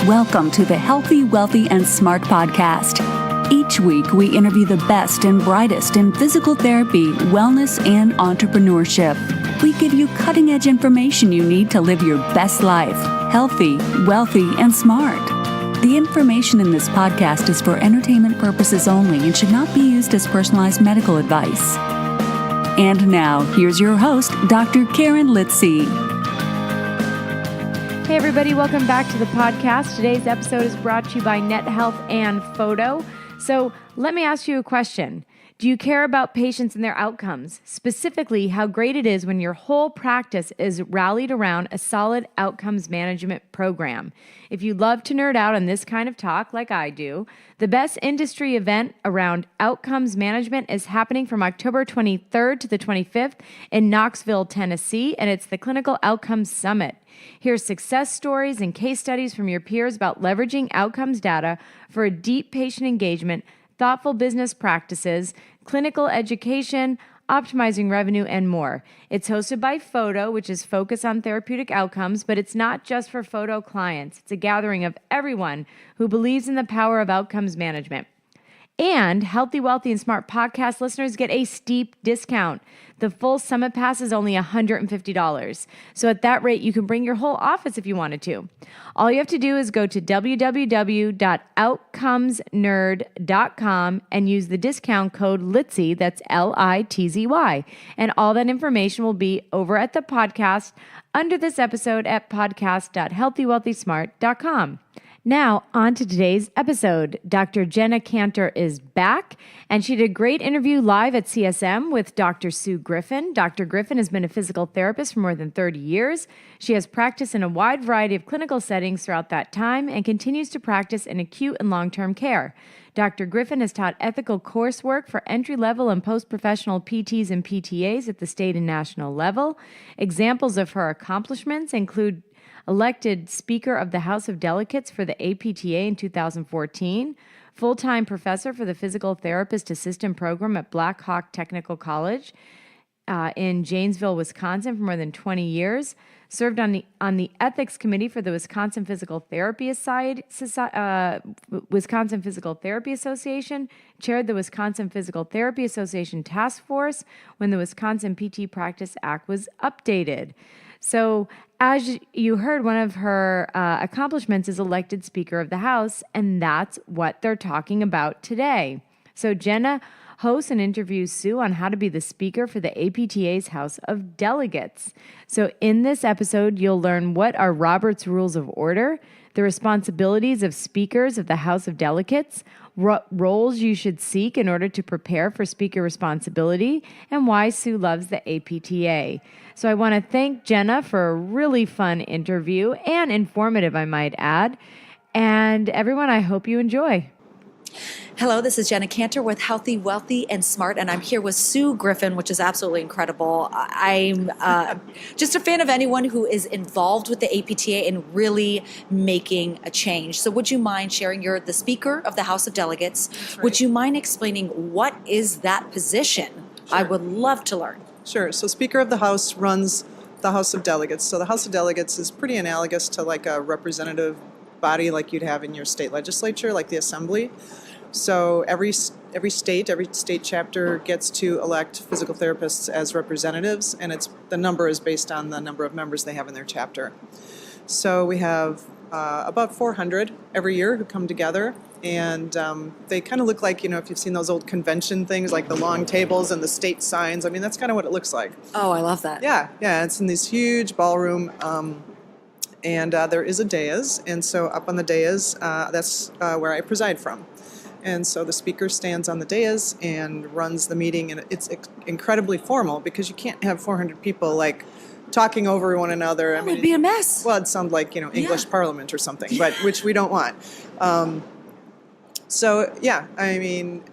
Welcome to the Healthy, Wealthy, and Smart podcast. Each week, we interview the best and brightest in physical therapy, wellness, and entrepreneurship. We give you cutting-edge information you need to live your best life, healthy, wealthy, and smart. The information in this podcast is for entertainment purposes only and should not be used as personalized medical advice. And now, here's your host, Dr. Karen Litzy. Hey everybody, welcome back to the podcast. Today's episode is brought to you by Net Health and Photo. So let me ask you a question. Do you care about patients and their outcomes? Specifically, how great it is when your whole practice is rallied around a solid outcomes management program. If you love to nerd out on this kind of talk like I do, the best industry event around outcomes management is happening from October 23rd to the 25th in Knoxville, Tennessee, and it's the Clinical Outcomes Summit. Here's success stories and case studies from your peers about leveraging outcomes data for a deep patient engagement, thoughtful business practices, clinical education, optimizing revenue, and more. It's hosted by Photo, which is focused on therapeutic outcomes, but it's not just for Photo clients. It's a gathering of everyone who believes in the power of outcomes management. And Healthy, Wealthy, and Smart podcast listeners get a steep discount. The full summit pass is only $150. So at that rate, you can bring your whole office if you wanted to. All you have to do is go to www.outcomesnerd.com and use the discount code LITZY, that's LITZY. And all that information will be over at the podcast under this episode at podcast.healthywealthysmart.com. Now, on to today's episode. Dr. Jenna Kantor is back, and she did a great interview live at CSM with Dr. Sue Griffin. Dr. Griffin has been a physical therapist for more than 30 years. She has practiced in a wide variety of clinical settings throughout that time and continues to practice in acute and long-term care. Dr. Griffin has taught ethical coursework for entry-level and post-professional PTs and PTAs at the state and national level. Examples of her accomplishments include elected Speaker of the House of Delegates for the APTA in 2014, full-time professor for the Physical Therapist Assistant Program at Black Hawk Technical College in Janesville, Wisconsin for more than 20 years, served on the Ethics Committee for the Wisconsin Physical Therapy Association, chaired the Wisconsin Physical Therapy Association Task Force when the Wisconsin PT Practice Act was updated. So as you heard, one of her accomplishments is elected Speaker of the House, and that's what they're talking about today. So Jenna hosts and interviews Sue on how to be the speaker for the APTA's House of Delegates. So in this episode, you'll learn what are Robert's Rules of Order, the responsibilities of speakers of the House of Delegates, what roles you should seek in order to prepare for speaker responsibility, and why Sue loves the APTA. So I want to thank Jenna for a really fun interview and informative, I might add. And everyone, I hope you enjoy. Hello, this is Jenna Kantor with Healthy, Wealthy, and Smart, and I'm here with Sue Griffin, which is absolutely incredible. I'm just a fan of anyone who is involved with the APTA and really making a change. So would you mind sharing, you're the Speaker of the House of Delegates. Right. Would you mind explaining what is that position? Sure. I would love to learn. Sure. So Speaker of the House runs the House of Delegates. So the House of Delegates is pretty analogous to like a representative body like you'd have in your state legislature, like the Assembly. So every state chapter gets to elect physical therapists as representatives, and the number is based on the number of members they have in their chapter. So we have about 400 every year who come together, and they kind of look like, if you've seen those old convention things, like the long tables and the state signs. I mean, that's kind of what it looks like. Oh, I love that. Yeah, it's in this huge ballroom, and there is a dais, and so up on the dais, that's where I preside from. And so the speaker stands on the dais and runs the meeting, and it's incredibly formal because you can't have 400 people like talking over one another. It would be a mess. Well, it'd sound like English Parliament or something, but which we don't want. And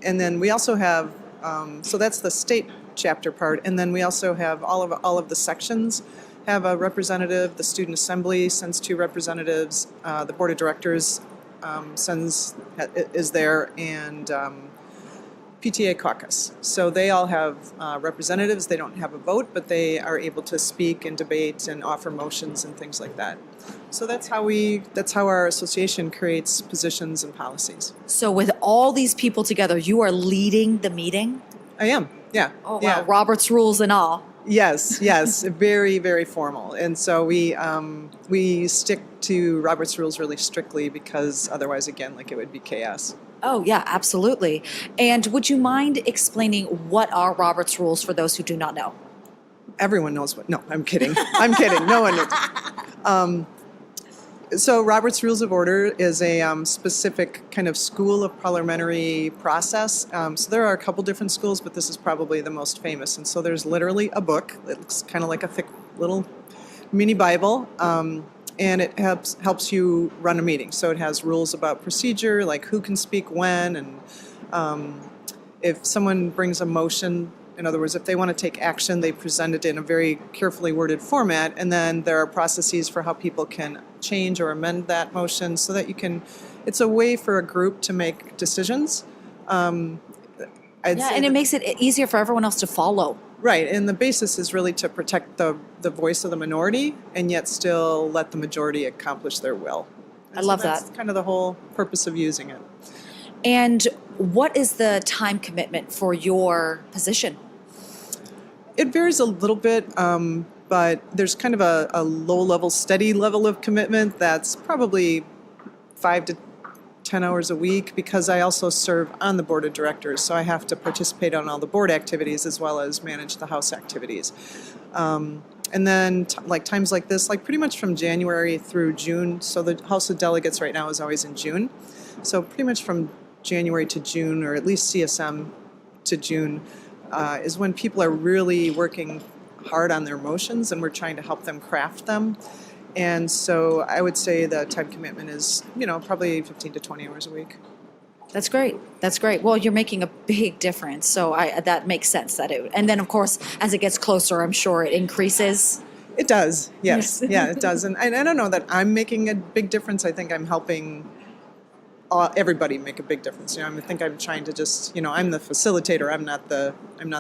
then we also have so that's the state chapter part, and then we also have all of the sections have a representative. The student assembly sends 2 representatives. The board of directors is there, and PTA caucus. So they all have representatives. They don't have a vote, but they are able to speak and debate and offer motions and things like that. So that's how our association creates positions and policies. So with all these people together, you are leading the meeting? I am, yeah. Oh, wow. Yeah. Robert's rules and all. Yes, very, very formal. And so we stick to Robert's rules really strictly because otherwise, again, like it would be chaos. Oh, yeah, absolutely. And would you mind explaining what are Robert's rules for those who do not know? Everyone knows what. No, I'm kidding. I'm kidding. No one knows. So Robert's Rules of Order is a specific kind of school of parliamentary process. So there are a couple different schools, but this is probably the most famous. And so there's literally a book. It looks kind of like a thick little mini Bible, and it helps you run a meeting. So it has rules about procedure, like who can speak when, and if someone brings a motion. In other words, if they want to take action, they present it in a very carefully worded format, and then there are processes for how people can change or amend that motion so that it's a way for a group to make decisions. And it makes it easier for everyone else to follow. Right, and the basis is really to protect the voice of the minority and yet still let the majority accomplish their will. And I love that's that. kind of the whole purpose of using it. And what is the time commitment for your position? It varies a little bit, but there's kind of a low-level, steady level of commitment that's probably 5 to 10 hours a week because I also serve on the board of directors, so I have to participate on all the board activities as well as manage the House activities. And then times like this, like pretty much from January through June, so the House of Delegates right now is always in June, so pretty much from January to June, or at least CSM to June, is when people are really working hard on their motions and we're trying to help them craft them. And so I would say the time commitment is, probably 15 to 20 hours a week. That's great. That's great. Well, you're making a big difference, so that makes sense. And then, of course, as it gets closer, I'm sure it increases. It does, yes. Yeah, it does. And I don't know that I'm making a big difference. I think I'm helping everybody make a big difference. I think I'm trying to just, I'm the facilitator. I'm not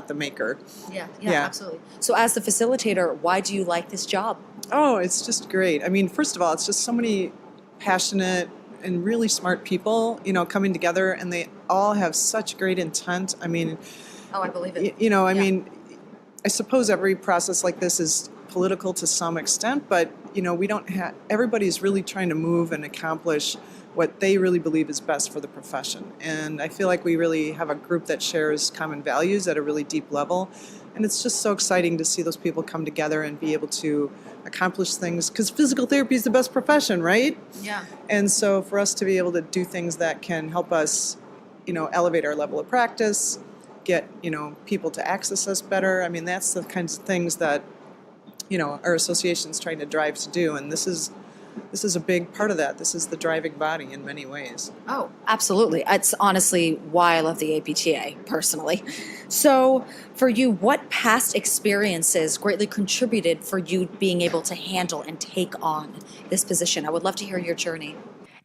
the maker. Yeah, absolutely. So as the facilitator, why do you like this job? Oh, it's just great. I mean, first of all, it's just so many passionate and really smart people, coming together, and they all have such great intent. I mean, I believe it. I mean, I suppose every process like this is political to some extent, but we don't have. Everybody's really trying to move and accomplish what they really believe is best for the profession. And I feel like we really have a group that shares common values at a really deep level. And it's just so exciting to see those people come together and be able to accomplish things, because physical therapy is the best profession, right? Yeah. And so for us to be able to do things that can help us, elevate our level of practice, get, people to access us better, I mean, that's the kinds of things that, our association's trying to drive to do. And this is a big part of that. This is the driving body in many ways. Oh, absolutely. It's honestly why I love the APTA, personally. So for you, what past experiences greatly contributed for you being able to handle and take on this position? I would love to hear your journey.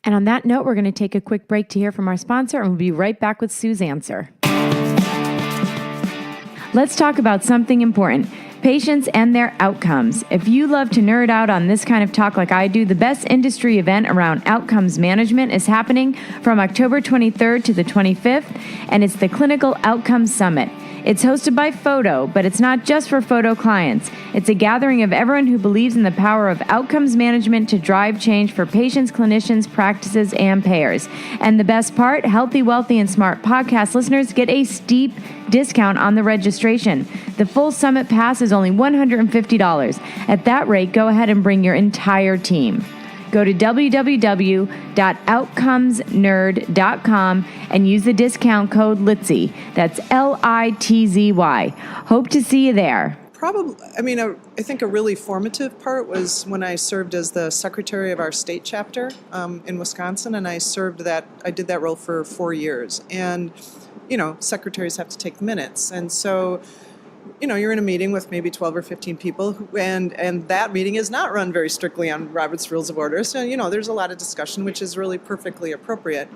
And on that note, we're going to take a quick break to hear from our sponsor, and we'll be right back with Sue's answer. Let's talk about something important. Patients and their outcomes. If you love to nerd out on this kind of talk like I do, the best industry event around outcomes management is happening from October 23rd to the 25th, and it's the Clinical Outcomes Summit. It's hosted by Photo, but it's not just for Photo clients. It's a gathering of everyone who believes in the power of outcomes management to drive change for patients, clinicians, practices, and payers. And the best part, Healthy, Wealthy, and Smart podcast listeners get a steep discount on the registration. The full summit pass is only $150. At that rate, go ahead and bring your entire team. Go to www.outcomesnerd.com and use the discount code LITZY. That's LITZY. Hope to see you there. Probably, I think a really formative part was when I served as the secretary of our state chapter in Wisconsin, and I did that role for 4 years. And, secretaries have to take minutes. And so, you're in a meeting with maybe 12 or 15 people, and that meeting is not run very strictly on Robert's Rules of Order. So, there's a lot of discussion, which is really perfectly appropriate.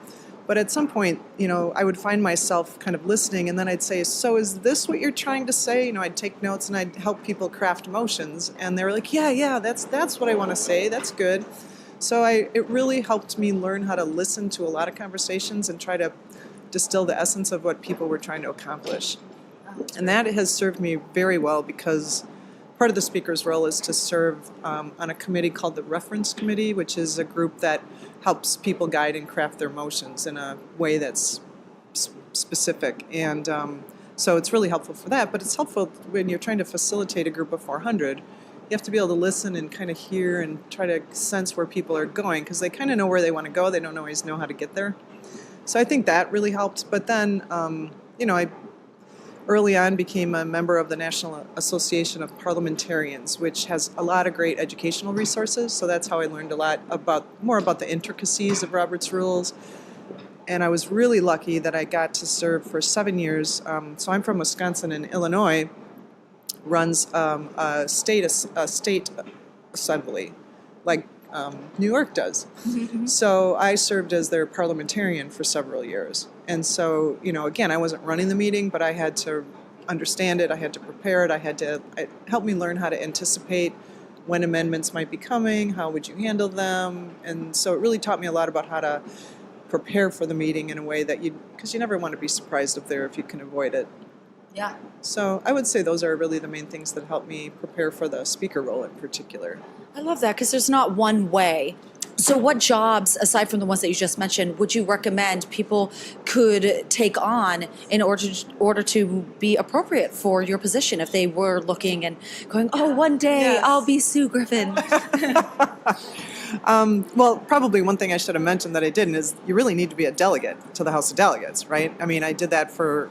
But at some point, I would find myself kind of listening, and then I'd say, so is this what you're trying to say? I'd take notes and I'd help people craft motions. And they were like, yeah, that's what I want to say. That's good. So it really helped me learn how to listen to a lot of conversations and try to distill the essence of what people were trying to accomplish. And that has served me very well, because part of the speaker's role is to serve on a committee called the Reference Committee, which is a group that helps people guide and craft their motions in a way that's specific. And so it's really helpful for that, but it's helpful when you're trying to facilitate a group of 400. You have to be able to listen and kind of hear and try to sense where people are going, because they kind of know where they want to go. They don't always know how to get there. So I think that really helped. But then, I early on became a member of the National Association of Parliamentarians, which has a lot of great educational resources. So that's how I learned a lot more about the intricacies of Robert's Rules. And I was really lucky that I got to serve for 7 years. So I'm from Wisconsin, and Illinois runs a state assembly, like New York does. So I served as their parliamentarian for several years. And so, again, I wasn't running the meeting, but I had to understand it, I had to prepare it, it helped me learn how to anticipate when amendments might be coming, how would you handle them, and so it really taught me a lot about how to prepare for the meeting in a way that because you never want to be surprised if you can avoid it. Yeah. So I would say those are really the main things that help me prepare for the speaker role in particular. I love that, because there's not one way. So what jobs, aside from the ones that you just mentioned, would you recommend people could take on in order to be appropriate for your position, if they were looking and going, oh, one day Yes. I'll be Sue Griffin? Well, probably one thing I should have mentioned that I didn't is you really need to be a delegate to the House of Delegates, right? I mean, I did that for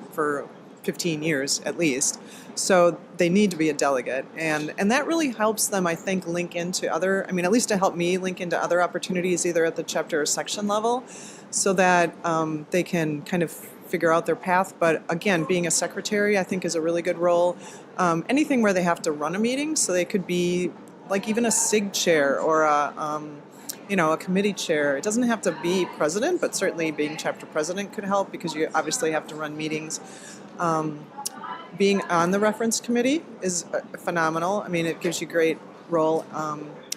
15 years at least. So they need to be a delegate. And that really helps them, I think, link into at least to help me link into other opportunities, either at the chapter or section level, so that they can kind of figure out their path. But again, being a secretary, I think, is a really good role. Anything where they have to run a meeting, so they could be like even a SIG chair or a committee chair. It doesn't have to be president, but certainly being chapter president could help, because you obviously have to run meetings. Being on the reference committee is phenomenal. I mean, it gives you a great role.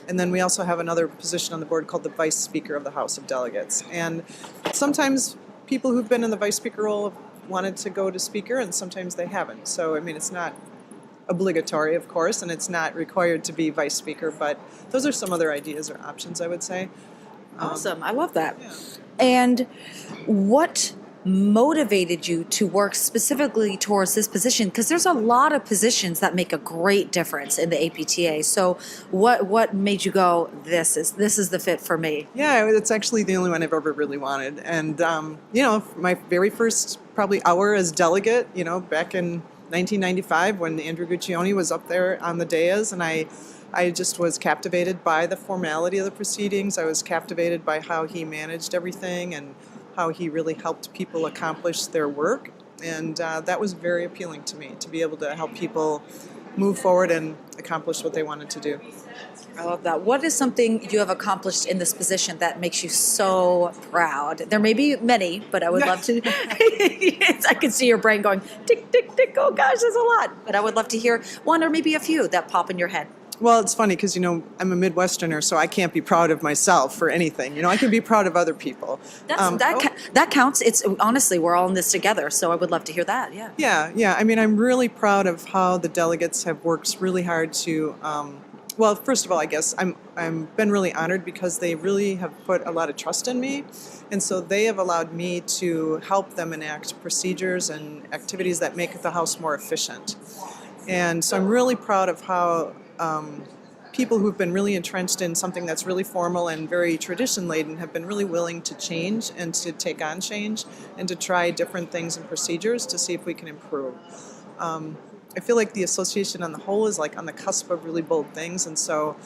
And then we also have another position on the board called the Vice Speaker of the House of Delegates. And sometimes people who've been in the Vice Speaker role have wanted to go to Speaker, and sometimes they haven't. So, I mean, it's not obligatory, of course, and it's not required to be Vice Speaker, but those are some other ideas or options, I would say. Awesome. I love that. Yeah. And what motivated you to work specifically towards this position? Because there's a lot of positions that make a great difference in the APTA. So what made you go, this is the fit for me? Yeah, it's actually the only one I've ever really wanted. And, my very first probably hour as delegate, back in 1995 when Andrew Guccione was up there on the dais, and I just was captivated by the formality of the proceedings. I was captivated by how he managed everything and how he really helped people accomplish their work. And that was very appealing to me, to be able to help people move forward and accomplish what they wanted to do. I love that. What is something you have accomplished in this position that makes you so proud? There may be many, but I would love to. I can see your brain going, tick, tick, tick. Oh gosh, there's a lot. But I would love to hear one or maybe a few that pop in your head. Well, it's funny because, I'm a Midwesterner, so I can't be proud of myself for anything. I can be proud of other people. That counts. It's honestly, we're all in this together, so I would love to hear that. Yeah. Yeah. I mean, I'm really proud of how the delegates have worked really hard to. Well, first of all, I guess I'm been really honored because they really have put a lot of trust in me, and so they have allowed me to help them enact procedures and activities that make the House more efficient. And so I'm really proud of how people who've been really entrenched in something that's really formal and very tradition-laden have been really willing to change and to take on change and to try different things and procedures to see if we can improve. I feel like the association on the whole is like on the cusp of really bold things, and so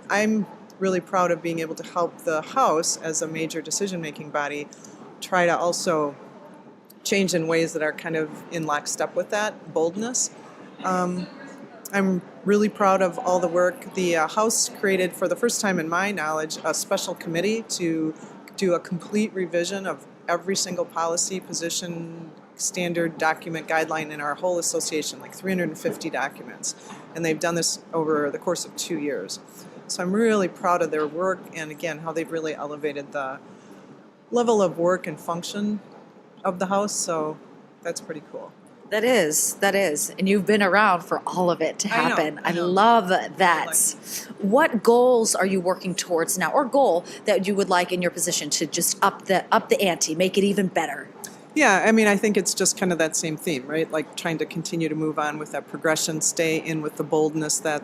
I'm really proud of being able to help the House as a major decision-making body try to also change in ways that are kind of in lockstep with that boldness. I'm really proud of all the work. The House created, for the first time in my knowledge, a special committee to do a complete revision of every single policy, position, standard, document, guideline in our whole association, like 350 documents. And they've done this over the course of 2 years. So I'm really proud of their work and, again, how they've really elevated the level of work and function of the House. So that's pretty cool. That is. And you've been around for all of it to happen. I know. love that. What goals are you working towards now, or goal that you would like in your position to just up the ante, make it even better? Yeah, I mean, I think it's just kind of that same theme, right? Like trying to continue to move on with that progression, stay in with the boldness that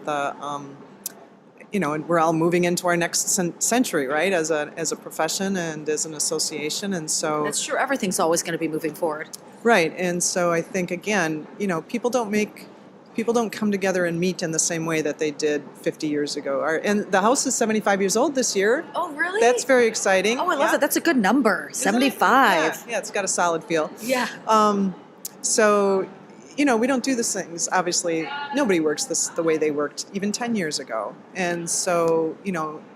and we're all moving into our next century, right? As a profession and as an association, and so That's true. Everything's always going to be moving forward. right. And so I think again, people don't come together and meet in the same way that they did 50 years ago. And the House is 75 years old this year. Oh, really? That's very exciting. Oh, I love that. That's a good number. 75. Yeah, it's got a solid feel. Yeah. So, we don't do these things. Obviously, nobody works the way they worked even 10 years ago. And so,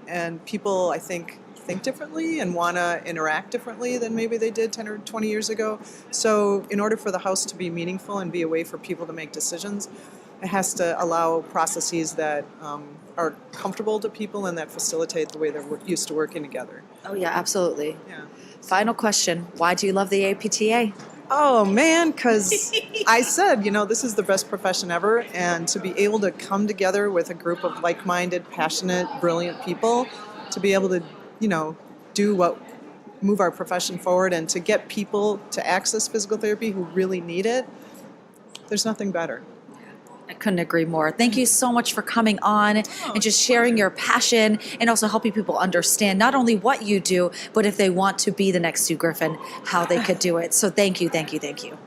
and people, I think differently and want to interact differently than maybe they did 10 or 20 years ago. So in order for the House to be meaningful and be a way for people to make decisions, it has to allow processes that are comfortable to people and that facilitate the way they're used to working together. Oh, yeah, absolutely. Yeah. Final question. Why do you love the APTA? Oh, man, because I said, this is the best profession ever. And to be able to come together with a group of like-minded, passionate, brilliant people, to be able to, move our profession forward and to get people to access physical therapy who really need it, there's nothing better. I couldn't agree more. Thank you so much for coming on and just sharing your passion and also helping people understand not only what you do, but if they want to be the next Sue Griffin, how they could do it. So thank you.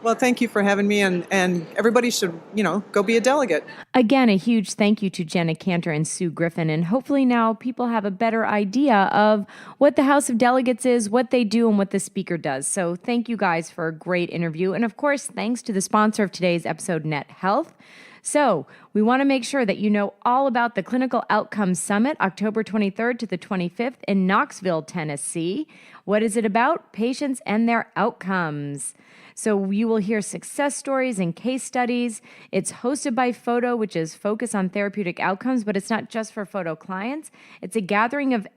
Well, thank you for having me, and everybody should, go be a delegate. Again, a huge thank you to Jenna Kantor and Sue Griffin. And hopefully now people have a better idea of what the House of Delegates is, what they do, and what the speaker does. So thank you guys for a great interview. And of course, thanks to the sponsor of today's episode, Net Health. So we want to make sure that you know all about the Clinical Outcomes Summit, October 23rd to the 25th in Knoxville, Tennessee. What is it about? Patients and their outcomes. So you will hear success stories and case studies. It's hosted by Photo, which is focused on therapeutic outcomes, but it's not just for Photo clients. It's a gathering of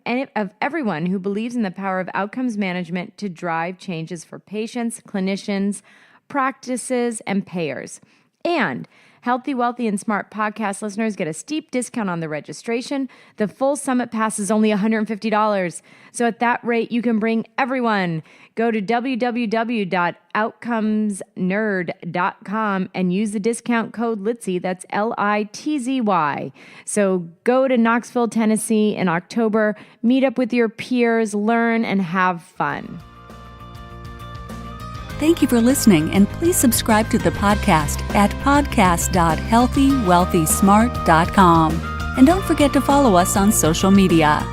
everyone who believes in the power of outcomes management to drive changes for patients, clinicians, practices, and payers. And Healthy, Wealthy, and Smart podcast listeners get a steep discount on the registration. The full summit pass is only $150. So at that rate, you can bring everyone. Go to www.outcomesnerd.com and use the discount code LITZY. That's LITZY. So go to Knoxville, Tennessee in October. Meet up with your peers, learn, and have fun. Thank you for listening, and please subscribe to the podcast at podcast.healthywealthysmart.com. And don't forget to follow us on social media.